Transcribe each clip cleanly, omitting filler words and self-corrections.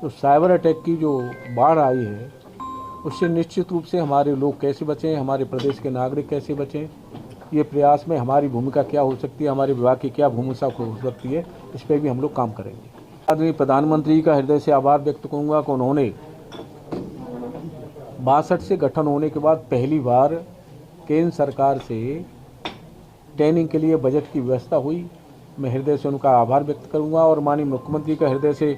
तो cyber attack की जो बाढ़ आई है उससे निश्चित रूप से हमारे लोग कैसे बचें, हमारे प्रदेश के नागरिक कैसे बचें, ये प्रयास में हमारी भूमिका क्या हो सकती है, हमारे विभाग की क्या भूमिका हो सकती है, इस पर भी हम लोग काम करेंगे। आदरणीय प्रधानमंत्री का हृदय से आभार व्यक्त करूँगा कि उन्होंने 62 से गठन होने के बाद पहली बार केंद्र सरकार से ट्रेनिंग के लिए बजट की व्यवस्था हुई। मैं हृदय से उनका आभार व्यक्त करूंगा और माननीय मुख्यमंत्री का हृदय से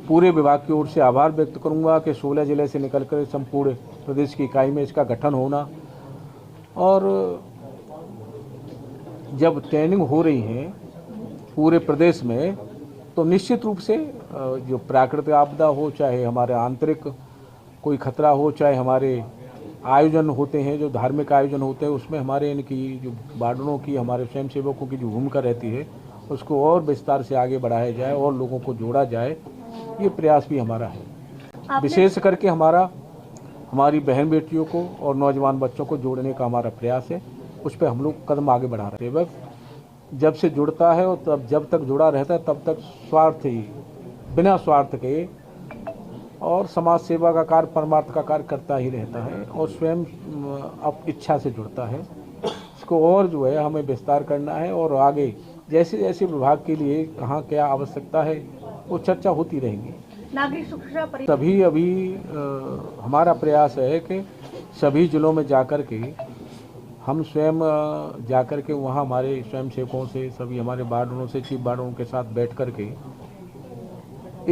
पूरे विभाग की ओर से आभार व्यक्त करूंगा कि 16 जिले से निकलकर संपूर्ण प्रदेश की इकाई में इसका गठन होना। और जब ट्रेनिंग हो रही है पूरे प्रदेश में तो निश्चित रूप से जो प्राकृतिक आपदा हो, चाहे हमारे आंतरिक कोई खतरा हो, चाहे हमारे आयोजन होते हैं, जो धार्मिक आयोजन होते हैं, उसमें हमारे इनकी जो बार्डरों की, हमारे स्वयंसेवकों की जो भूमिका रहती है उसको और विस्तार से आगे बढ़ाया जाए और लोगों को जोड़ा जाए, ये प्रयास भी हमारा है। विशेष करके हमारी बहन बेटियों को और नौजवान बच्चों को जोड़ने का हमारा प्रयास है, उस पर हम लोग कदम आगे बढ़ा रहे हैं। जब से जुड़ता है और तब जब तक जुड़ा रहता है तब तक स्वार्थ ही, बिना स्वार्थ के और समाज सेवा का कार्य, परमार्थ का कार्य करता ही रहता है और स्वयं अब इच्छा से जुड़ता है। इसको और जो है हमें विस्तार करना है और आगे जैसे जैसे विभाग के लिए कहाँ क्या आवश्यकता है वो चर्चा होती रहेंगी। नागरिक सुरक्षा तभी अभी हमारा प्रयास है कि सभी जिलों में जाकर के हम स्वयं जाकर के वहाँ हमारे स्वयंसेवकों से, सभी हमारे बार्डरों से, चीफ बार्डरों के साथ बैठ कर के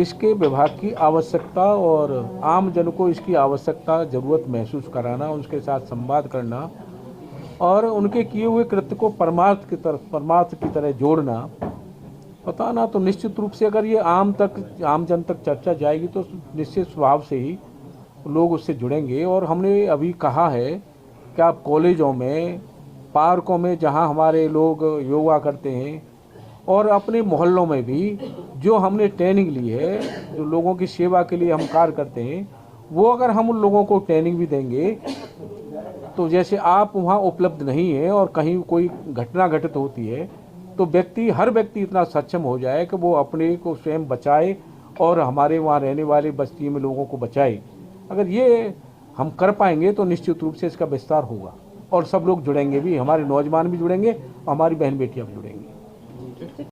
इसके विभाग की आवश्यकता और आम जन को इसकी आवश्यकता, ज़रूरत महसूस कराना, उनके साथ संवाद करना और उनके किए हुए कृत्य को परमार्थ की तरह जोड़ना, बताना। तो निश्चित रूप से अगर ये आम जन तक चर्चा जाएगी तो निश्चित स्वभाव से ही लोग उससे जुड़ेंगे। और हमने अभी कहा है कि आप कॉलेजों में, पार्कों में जहाँ हमारे लोग योगा करते हैं और अपने मोहल्लों में भी जो हमने ट्रेनिंग ली है, जो लोगों की सेवा के लिए हम कार्य करते हैं, वो अगर हम उन लोगों को ट्रेनिंग भी देंगे तो जैसे आप वहाँ उपलब्ध नहीं है और कहीं कोई घटना घटित होती है तो हर व्यक्ति इतना सक्षम हो जाए कि वो अपने को स्वयं बचाए और हमारे वहाँ रहने वाले बस्ती में लोगों को बचाए। अगर ये हम कर पाएंगे तो निश्चित रूप से इसका विस्तार होगा और सब लोग जुड़ेंगे भी, हमारे नौजवान भी जुड़ेंगे और हमारी बहन बेटियाँ भी जुड़ेंगी।